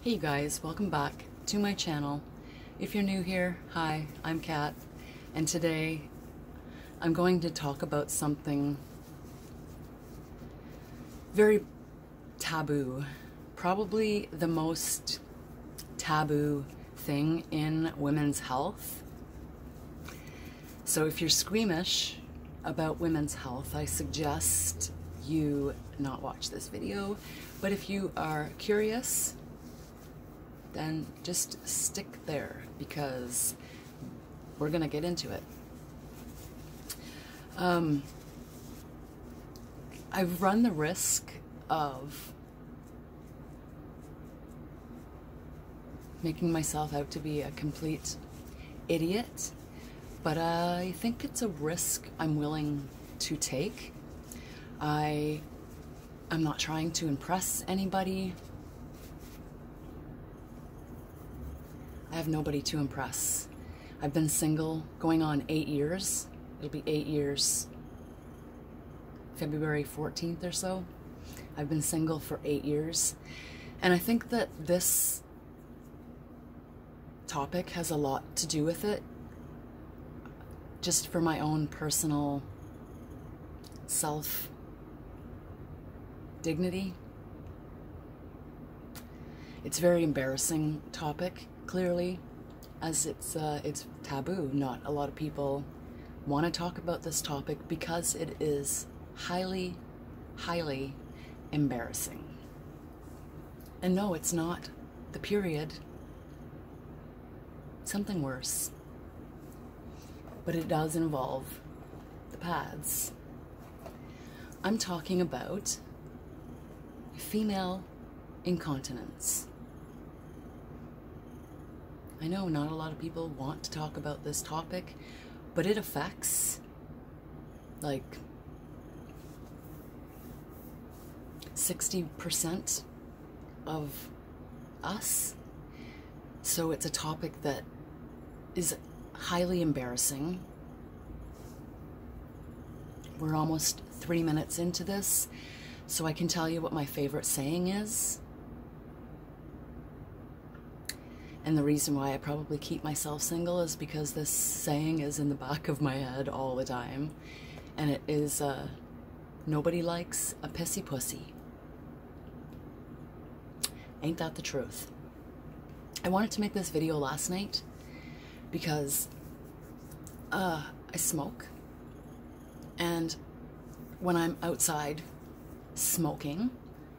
Hey you guys, welcome back to my channel. If you're new here, hi, I'm Kat, and today I'm going to talk about something very taboo, probably the most taboo thing in women's health. So if you're squeamish about women's health, I suggest you not watch this video, but if you are curious, then just stick there because we're gonna get into it. I've run the risk of making myself out to be a complete idiot, but I think it's a risk I'm willing to take. I'm not trying to impress anybody. I have nobody to impress. I've been single going on 8 years. It'll be 8 years, February 14th or so. I've been single for 8 years. And I think that this topic has a lot to do with it, just for my own personal self-dignity. It's a very embarrassing topic, clearly, as it's taboo. Not a lot of people want to talk about this topic because it is highly, highly embarrassing. And no, it's not the period. Something worse. But it does involve the pads. I'm talking about female incontinence. I know not a lot of people want to talk about this topic, but it affects like 60% of us. So it's a topic that is highly embarrassing. We're almost 3 minutes into this, so I can tell you what my favorite saying is. And the reason why I probably keep myself single is because this saying is in the back of my head all the time. And it is, nobody likes a pissy pussy. Ain't that the truth? I wanted to make this video last night because I smoke. And when I'm outside smoking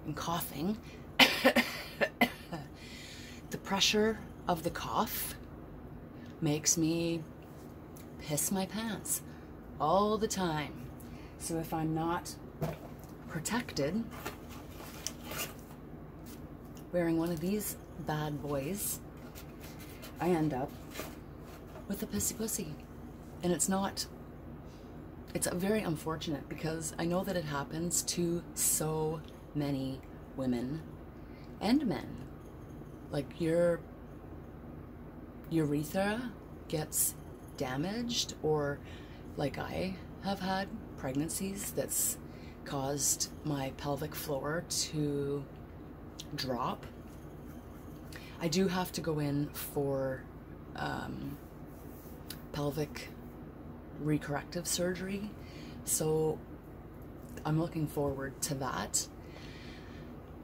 and coughing, the pressure of the cough makes me piss my pants all the time. So if I'm not protected, wearing one of these bad boys, I end up with a pissy pussy. And it's very unfortunate because I know that it happens to so many women and men. Like your urethra gets damaged, or like I have had pregnancies that's caused my pelvic floor to drop. I do have to go in for pelvic recorrective surgery, so I'm looking forward to that.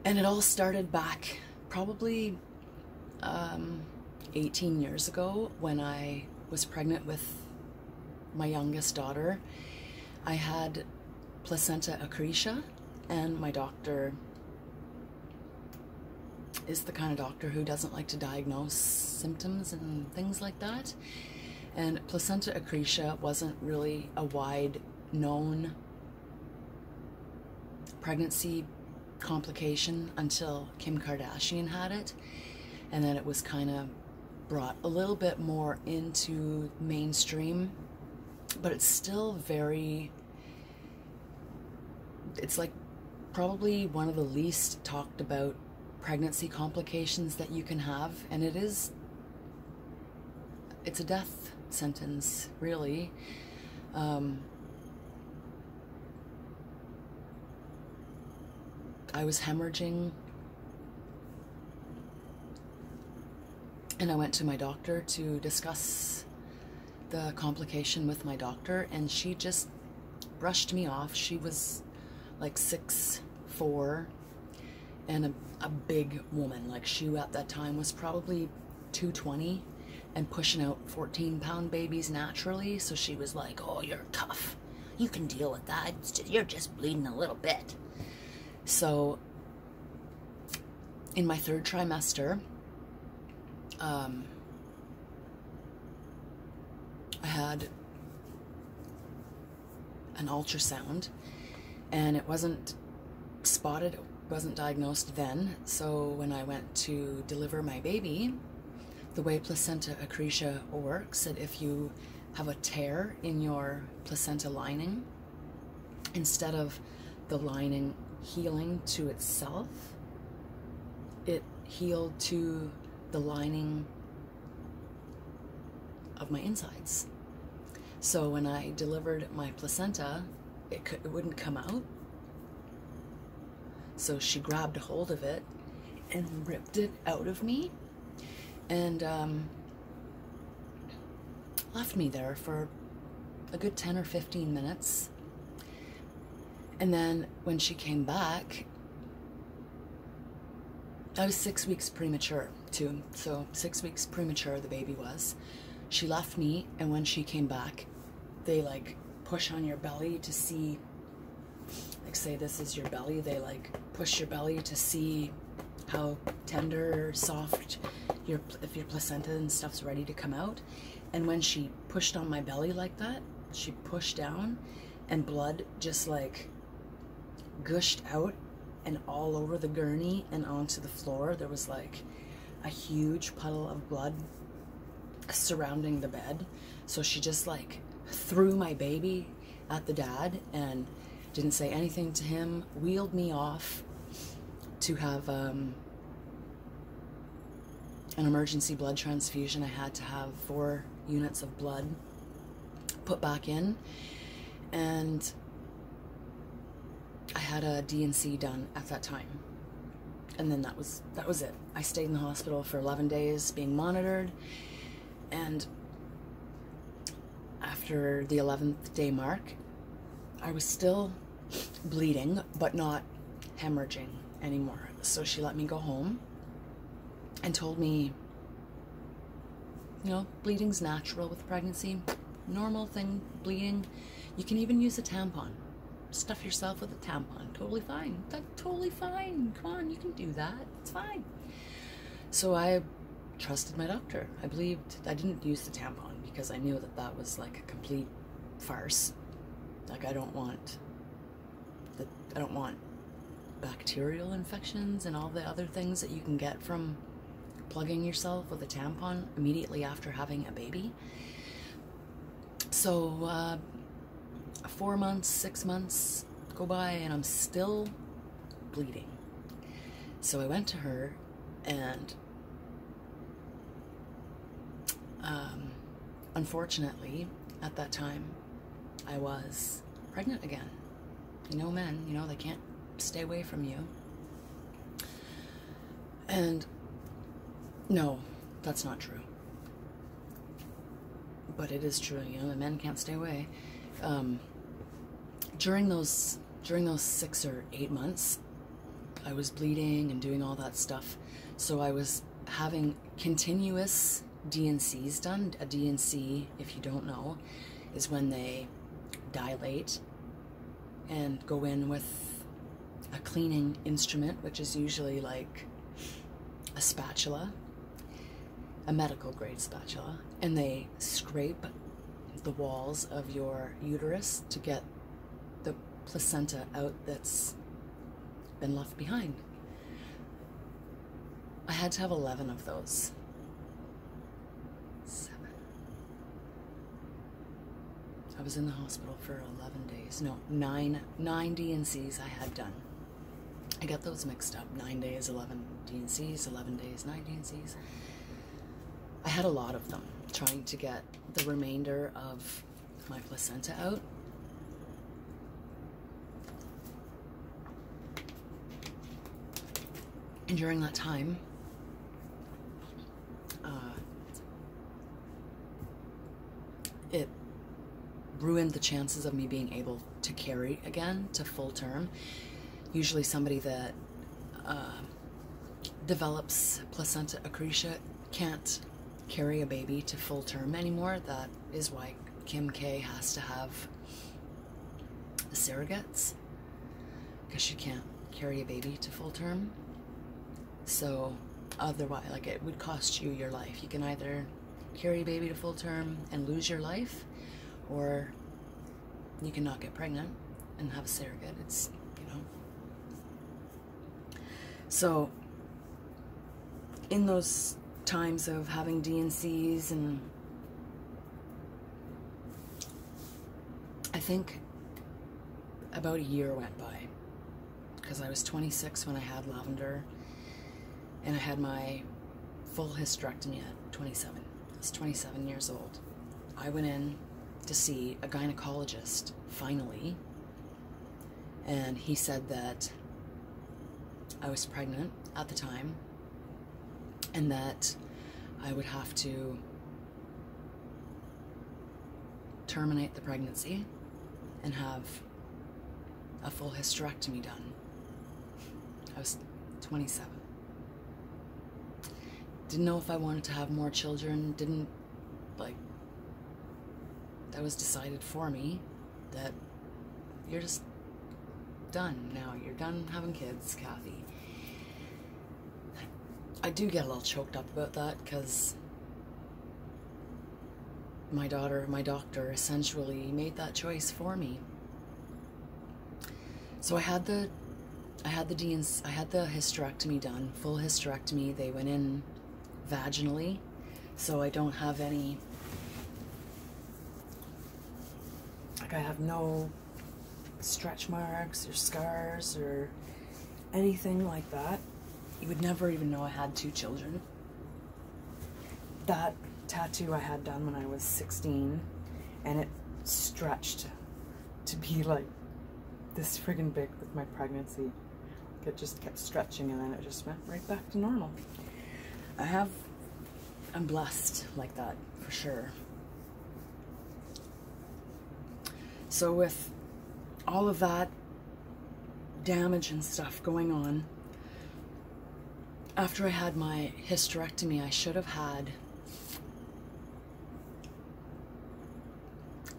And it all started back probably 18 years ago when I was pregnant with my youngest daughter. I had placenta accretia, and my doctor is the kind of doctor who doesn't like to diagnose symptoms and things like that. And placenta accretia wasn't really a wide known pregnancy complication until Kim Kardashian had it, and then it was kind of brought a little bit more into mainstream, but it's still it's like probably one of the least talked about pregnancy complications that you can have, and it's a death sentence, really. I was hemorrhaging And I went to my doctor to discuss the complication with my doctor, and she just brushed me off. She was like 6'4" and a big woman. Like, she at that time was probably 220 and pushing out 14-pound babies naturally. So she was like, oh, you're tough. You can deal with that. You're just bleeding a little bit. So in my 3rd trimester, I had an ultrasound, and it wasn't spotted, it wasn't diagnosed then. So when I went to deliver my baby, the way placenta accretia works, that if you have a tear in your placenta lining, instead of the lining healing to itself, it healed to the lining of my insides. So when I delivered my placenta, it wouldn't come out. So she grabbed a hold of it and ripped it out of me, and left me there for a good 10 or 15 minutes. And then when she came back, I was 6 weeks premature too. So 6 weeks premature the baby was. She left me, and when she came back, they like push on your belly to see, like, say this is your belly, they like push your belly to see how tender or soft if your placenta and stuff's ready to come out. And when she pushed on my belly like that, she pushed down, and blood just like gushed out and all over the gurney and onto the floor. There was like a huge puddle of blood surrounding the bed. So she just like threw my baby at the dad and didn't say anything to him, wheeled me off to have an emergency blood transfusion. I had to have 4 units of blood put back in, and I had a D&C done at that time. And then that was it. I stayed in the hospital for 11 days being monitored, and after the 11th day mark, I was still bleeding, but not hemorrhaging anymore. So she let me go home and told me, you know, bleeding's natural with pregnancy, normal thing, bleeding. You can even use a tampon. Stuff yourself with a tampon. Totally fine. That's totally fine. Come on, you can do that. It's fine. So I trusted my doctor. I believed. I didn't use the tampon because I knew that that was like a complete farce. Like, I don't want bacterial infections and all the other things that you can get from plugging yourself with a tampon immediately after having a baby. So 4 months, 6 months go by, and I'm still bleeding. So I went to her, and unfortunately, at that time, I was pregnant again. You know, men, you know, they can't stay away from you. And no, that's not true. But it is true, you know, the men can't stay away. During those 6 or 8 months, I was bleeding and doing all that stuff. So I was having continuous D&Cs done. A D&C, if you don't know, is when they dilate and go in with a cleaning instrument, which is usually like a spatula, a medical grade spatula, and they scrape the walls of your uterus to get the placenta out that's been left behind. I had to have 11 of those. 7. I was in the hospital for 11 days. No, 9 D&Cs I had done. I got those mixed up. 9 days, 11 D&Cs, 11 days, 9 D&Cs. I had a lot of them, trying to get the remainder of my placenta out. And during that time, ruined the chances of me being able to carry again to full term. Usually somebody that develops placenta accretia can't carry a baby to full term anymore. That is why Kim K has to have surrogates, because she can't carry a baby to full term. So otherwise, like, it would cost you your life. You can either carry a baby to full term and lose your life, or you can not get pregnant and have a surrogate. It's, you know. So in those times of having D&Cs, and I think about a year went by, because I was 26 when I had Lavender, and I had my full hysterectomy at 27. I was 27 years old. I went in to see a gynecologist, finally, and he said that I was pregnant at the time, and that I would have to terminate the pregnancy and have a full hysterectomy done. I was 27. Didn't know if I wanted to have more children. Didn't, like, that was decided for me, that you're just done now. You're done having kids, Kathy. I do get a little choked up about that, because my doctor essentially made that choice for me. So I had the hysterectomy done, full hysterectomy. They went in vaginally, so I don't have any, like, I have no stretch marks or scars or anything like that. You would never even know I had 2 children. That tattoo I had done when I was 16, and it stretched to be like this friggin' big with my pregnancy. It just kept stretching, and then it just went right back to normal. I'm blessed like that, for sure. So with all of that damage and stuff going on, after I had my hysterectomy, I should have had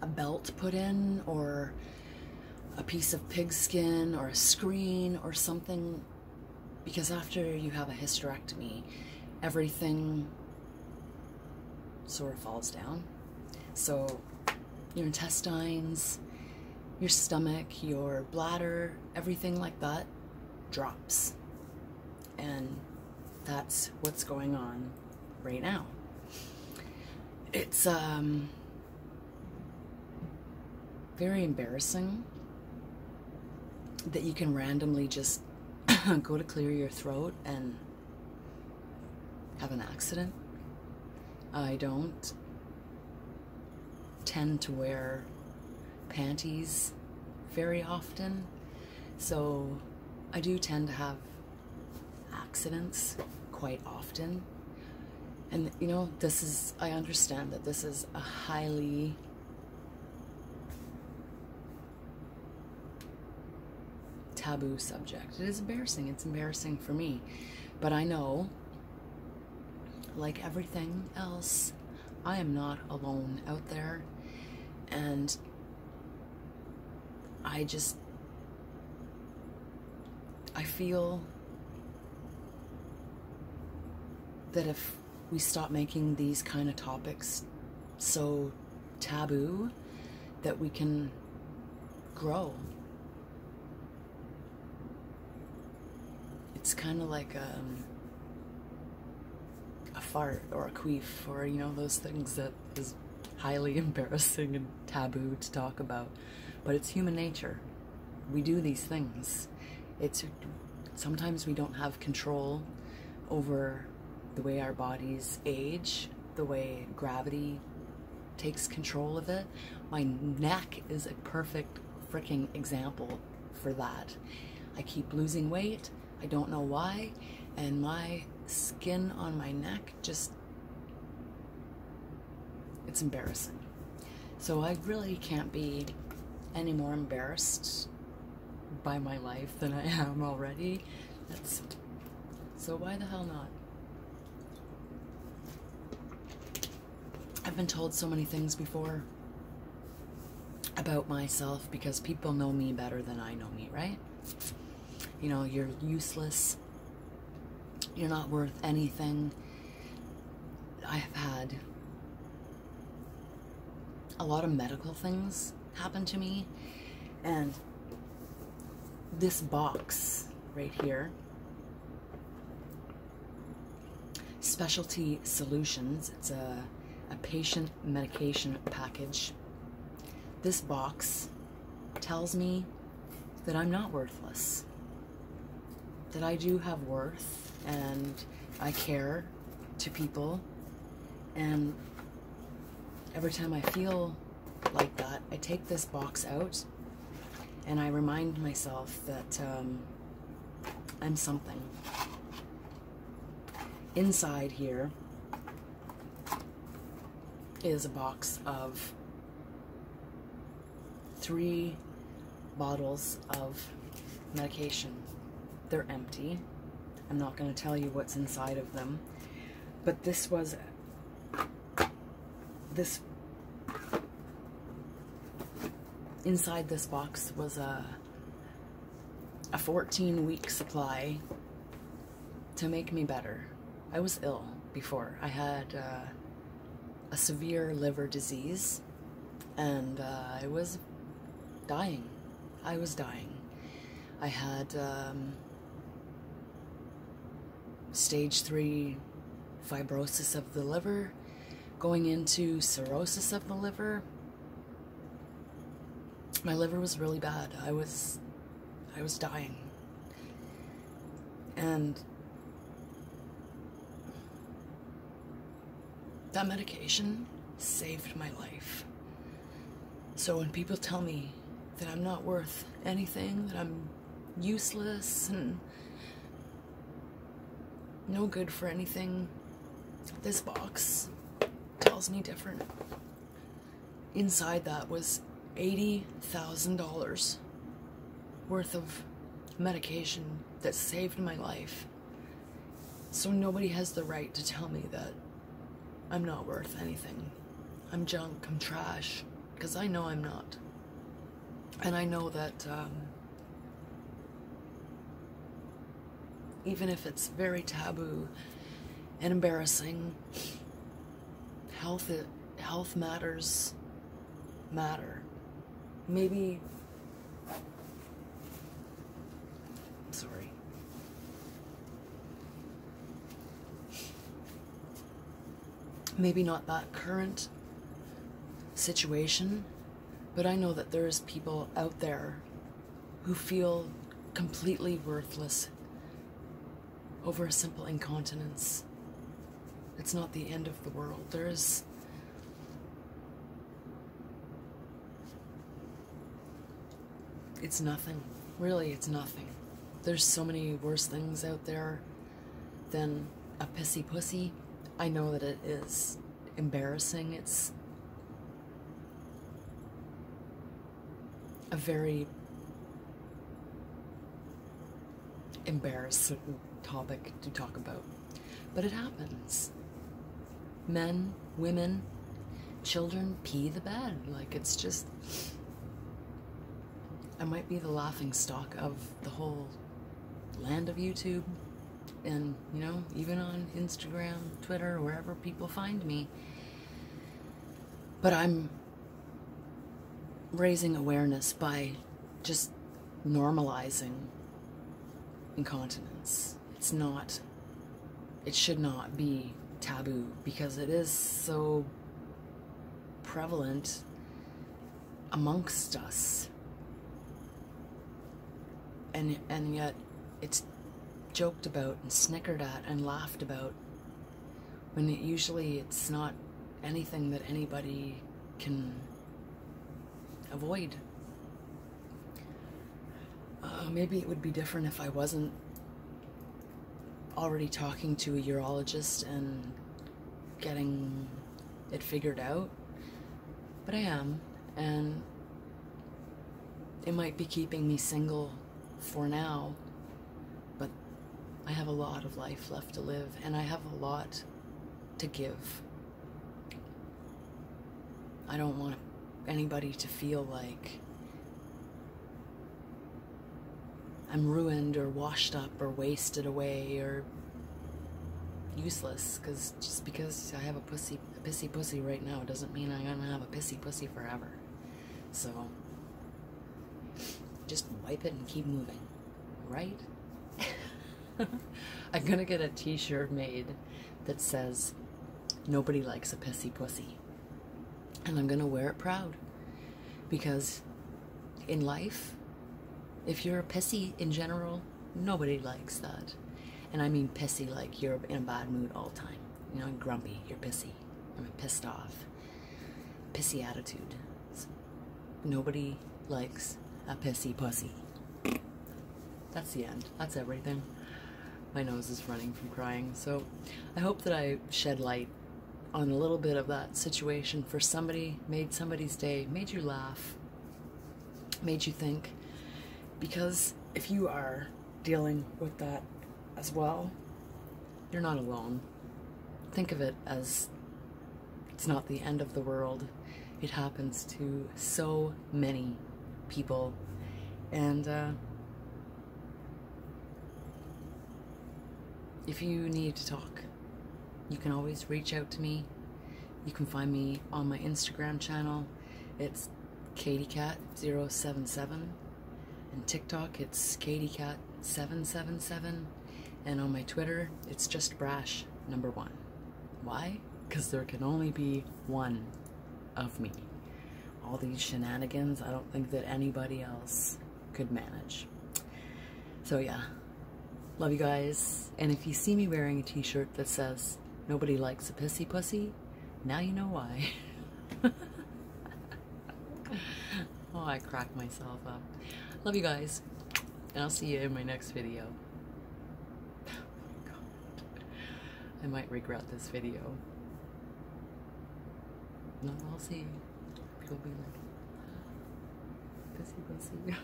a belt put in, or a piece of pig skin, or a screen, or something, because after you have a hysterectomy, everything sort of falls down. So your intestines, your stomach, your bladder, everything like that drops. And that's what's going on right now. It's very embarrassing that you can randomly just go to clear your throat and have an accident. I don't tend to wear panties very often, so I do tend to have accidents quite often. And you know, I understand that this is a highly taboo subject. It is embarrassing. It's embarrassing for me. But I know, like everything else, I am not alone out there. And I feel that if we stop making these kind of topics so taboo, that we can grow. It's kind of like a fart or a queef, or, you know, those things that is highly embarrassing and taboo to talk about. But it's human nature. We do these things. Sometimes we don't have control over the way our bodies age, the way gravity takes control of it. My neck is a perfect freaking example for that. I keep losing weight. I don't know why, and my skin on my neck just, it's embarrassing. So I really can't be any more embarrassed by my life than I am already. So why the hell not? I've been told so many things before about myself because people know me better than I know me, right? You know, you're useless. You're not worth anything. I have had a lot of medical things happen to me, and this box right here, Specialty Solutions, it's a patient medication package. This box tells me that I'm not worthless, that I do have worth, and I care to people, and every time I feel like that, I take this box out and I remind myself that I'm something. Inside here is a box of 3 bottles of medication. They're empty. I'm not going to tell you what's inside of them, but inside this box was a 14-week supply to make me better. I was ill before. I had a severe liver disease, and I was dying. I was dying. I had stage 3 fibrosis of the liver, going into cirrhosis of the liver. My liver was really bad. I was dying. And that medication saved my life. So when people tell me that I'm not worth anything, that I'm useless and no good for anything, this box tells me different. Inside that was $80,000 worth of medication that saved my life. So nobody has the right to tell me that I'm not worth anything. I'm junk, I'm trash, because I know I'm not. And I know that even if it's very taboo and embarrassing, health matters matter. Maybe, sorry. Maybe not that current situation, but I know that there's people out there who feel completely worthless over a simple incontinence. It's not the end of the world. It's nothing. Really, it's nothing. There's so many worse things out there than a pissy pussy. I know that it is embarrassing. It's a very embarrassing topic to talk about. But it happens. Men, women, children pee the bed. Like, it's just... I might be the laughing stock of the whole land of YouTube, and, you know, even on Instagram, Twitter, wherever people find me. But I'm raising awareness by just normalizing incontinence. It should not be taboo, because it is so prevalent amongst us. And yet it's joked about and snickered at and laughed about, when usually it's not anything that anybody can avoid. Maybe it would be different if I wasn't already talking to a urologist and getting it figured out. But I am, and it might be keeping me single for now, but I have a lot of life left to live, and I have a lot to give. I don't want anybody to feel like I'm ruined or washed up or wasted away or useless, because just because I have a pissy pussy right now doesn't mean I'm gonna have a pissy pussy forever. So just wipe it and keep moving, right? I'm gonna get a t-shirt made that says nobody likes a pissy pussy, and I'm gonna wear it proud, because in life, if you're a pissy in general, nobody likes that. And I mean pissy like you're in a bad mood all the time. You know, grumpy, you're pissy. I'm pissed off. Pissy attitude. Nobody likes a pissy pussy. That's the end. That's everything. My nose is running from crying. So I hope that I shed light on a little bit of that situation for somebody, made somebody's day, made you laugh, made you think. Because if you are dealing with that as well, you're not alone. Think of it as it's not the end of the world. It happens to so many people. And if you need to talk, you can always reach out to me. You can find me on my Instagram channel. It's KatieCat077. And TikTok, it's KatieCat777. And on my Twitter, it's just Brash #1. Why? Because there can only be one of me. All these shenanigans, I don't think that anybody else could manage. So yeah, love you guys. And if you see me wearing a t-shirt that says, nobody likes a pissy pussy, now you know why. Oh, I cracked myself up. Love you guys, and I'll see you in my next video. I might regret this video. No, I'll see. People be like, pissy pussy.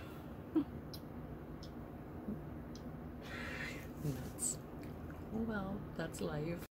Nuts. Oh well, that's life.